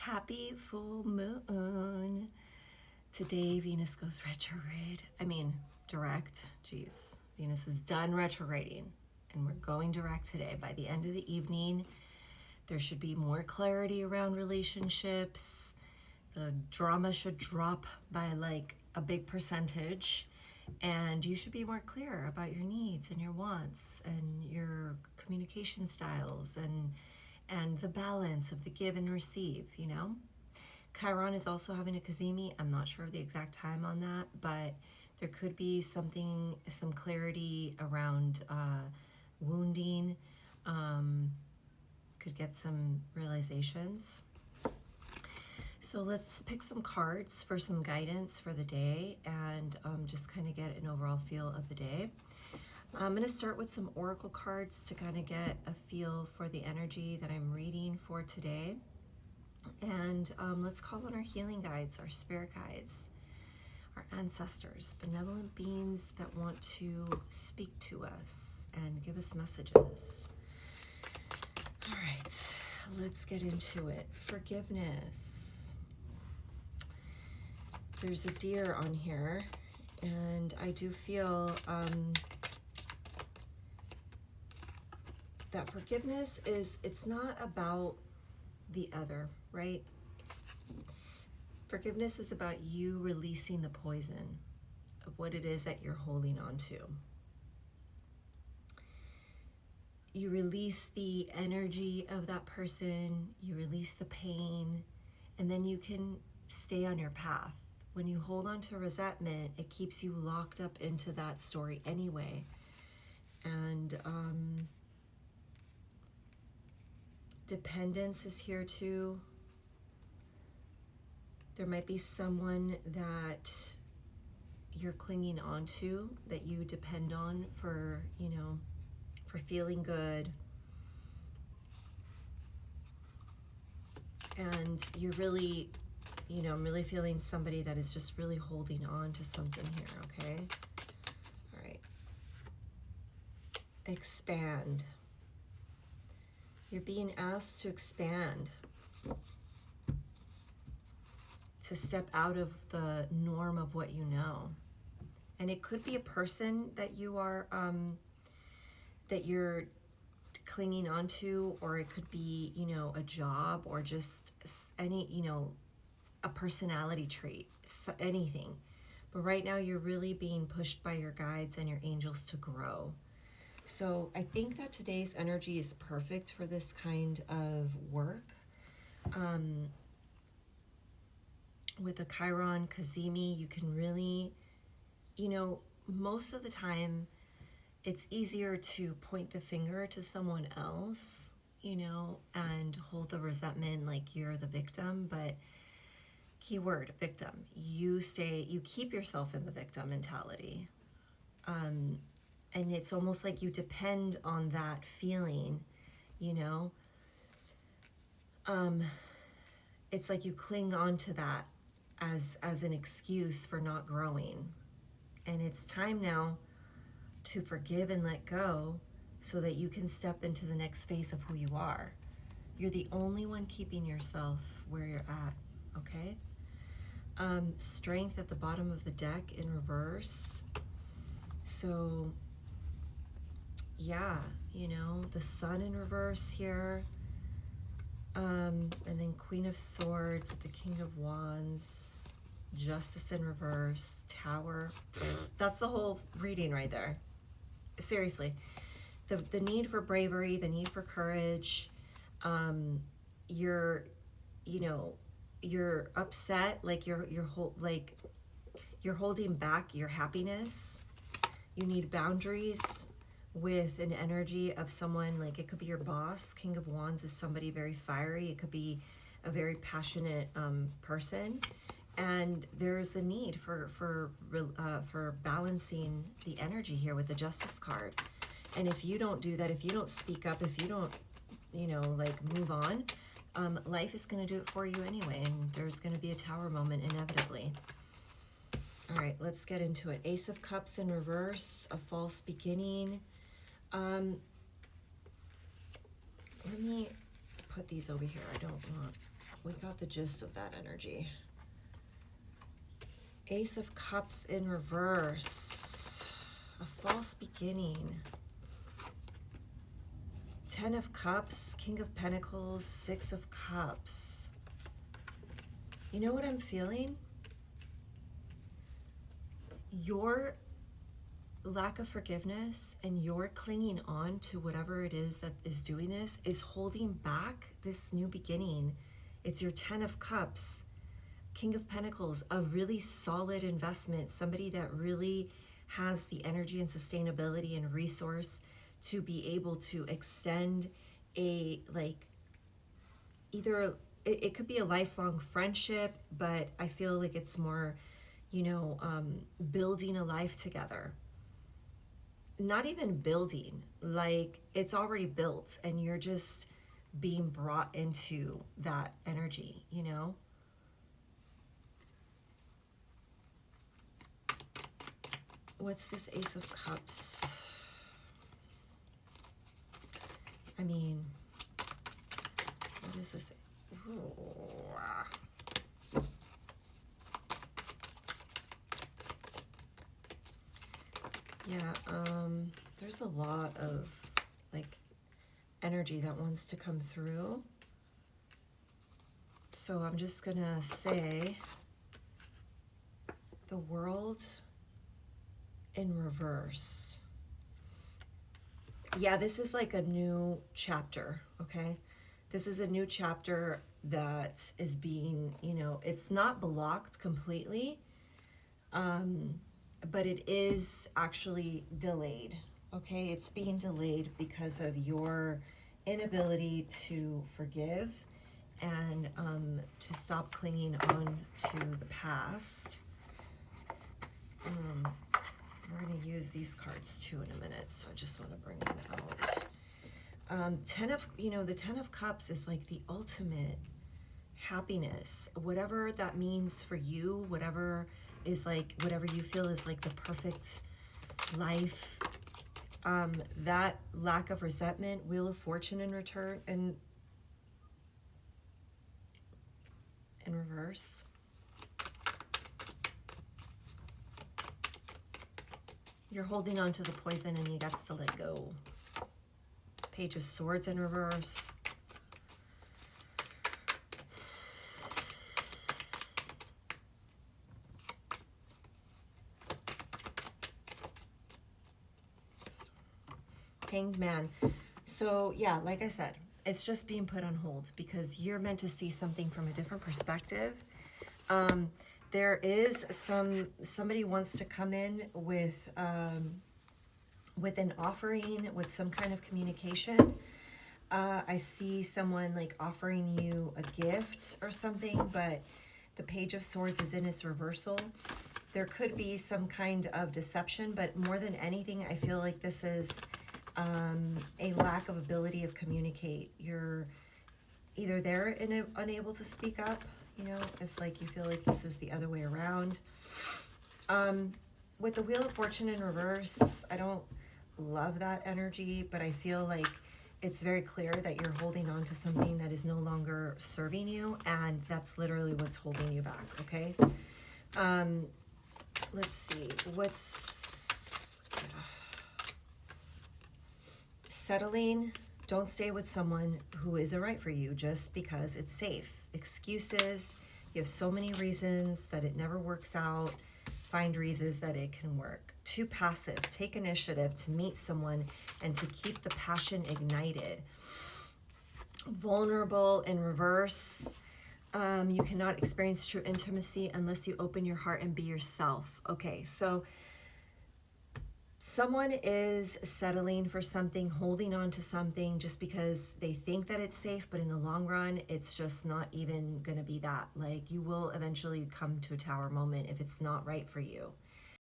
Happy full moon. Today Venus goes retrograde. Direct. Jeez. Venus is done retrograding and we're going direct today. By the end of the evening, there should be more clarity around relationships. The drama should drop by like a big percentage, and you should be more clear about your needs and your wants and your communication styles and the balance of the give and receive, you know? Chiron is also having a Cazimi. I'm not sure of the exact time on that, but there could be some clarity around wounding. Could get some realizations. So let's pick some cards for some guidance for the day and just kind of get an overall feel of the day. I'm going to start with some oracle cards to kind of get a feel for the energy that I'm reading for today. And let's call on our healing guides, our spirit guides, our ancestors, benevolent beings that want to speak to us and give us messages. All right, let's get into it. Forgiveness. There's a deer on here, and I do feel that forgiveness it's not about the other, right? Forgiveness is about you releasing the poison of what it is that you're holding on to. You release the energy of that person, you release the pain, and then you can stay on your path. When you hold on to resentment, it keeps you locked up into that story anyway. And dependence is here too. There might be someone that you're clinging on to, that you depend on for, for feeling good. And you're really, I'm really feeling somebody that is just really holding on to something here, okay? All right. Expand. You're being asked to expand, to step out of the norm of what you know. And it could be a person that you are, that you're clinging onto, or it could be, a job, or just any, a personality trait, anything. But right now you're really being pushed by your guides and your angels to grow. So I think that today's energy is perfect for this kind of work. With a Chiron Cazimi, you can really, most of the time it's easier to point the finger to someone else, and hold the resentment like you're the victim. But keyword, victim. You keep yourself in the victim mentality. And it's almost like you depend on that feeling, It's like you cling on to that as an excuse for not growing. And it's time now to forgive and let go so that you can step into the next phase of who you are. You're the only one keeping yourself where you're at, okay? Strength at the bottom of the deck in reverse. So yeah, the Sun in reverse here. And then Queen of Swords with the King of Wands, Justice in reverse, Tower. That's the whole reading right there. Seriously. The need for bravery, the need for courage. You're upset, like you're holding back your happiness. You need boundaries with an energy of someone, like it could be your boss. King of Wands is somebody very fiery. It could be a very passionate person, and there's a need for balancing the energy here with the Justice card. And if you don't do that, if you don't speak up, if you don't move on, life is going to do it for you anyway, and there's going to be a Tower moment inevitably. All right, let's get into it. Ace of Cups in reverse, a false beginning. Let me put these over here. I don't want We got the gist of that energy. Ace of Cups in reverse. A false beginning. 10 of Cups, King of Pentacles, 6 of Cups. You know what I'm feeling? Your lack of forgiveness and your clinging on to whatever it is that is doing this is holding back this new beginning. It's your 10 of Cups, King of Pentacles, a really solid investment, somebody that really has the energy and sustainability and resource to be able to extend a, like, either it could be a lifelong friendship, but I feel like it's more, you know, building a life together. Not even building, like it's already built and you're just being brought into that energy, you know? What's this Ace of Cups? I mean, what is this? Ooh. Yeah, there's a lot of like energy that wants to come through. So I'm just gonna say the World in reverse. Yeah, this is like a new chapter, okay? This is a new chapter that is being, you know, it's not blocked completely, but it is actually delayed, okay? It's being delayed because of your inability to forgive and to stop clinging on to the past. We're going to use these cards too in a minute, so I just want to bring them out. The 10 of Cups is like the ultimate happiness, whatever that means for you, whatever is like, whatever you feel is like the perfect life. That lack of resentment, Wheel of Fortune in return, and in reverse. You're holding on to the poison and you got to let go. Page of Swords in reverse. Hanged Man. So yeah, like I said, it's just being put on hold because you're meant to see something from a different perspective. There is somebody wants to come in with an offering, with some kind of communication. I see someone like offering you a gift or something, but the Page of Swords is in its reversal. There could be some kind of deception, but more than anything, I feel like this is a lack of ability of communicate. You're either there and unable to speak up, you know, if like you feel like this is the other way around. With the Wheel of Fortune in reverse, I don't love that energy, but I feel like it's very clear that you're holding on to something that is no longer serving you, and that's literally what's holding you back, okay? Let's see, settling. Don't stay with someone who isn't right for you just because it's safe. Excuses. You have so many reasons that it never works out. Find reasons that it can work. Too passive. Take initiative to meet someone and to keep the passion ignited. Vulnerable in reverse. You cannot experience true intimacy unless you open your heart and be yourself. Okay, so someone is settling for something, holding on to something just because they think that it's safe, but in the long run, it's just not even going to be that. Like, you will eventually come to a tower moment if it's not right for you.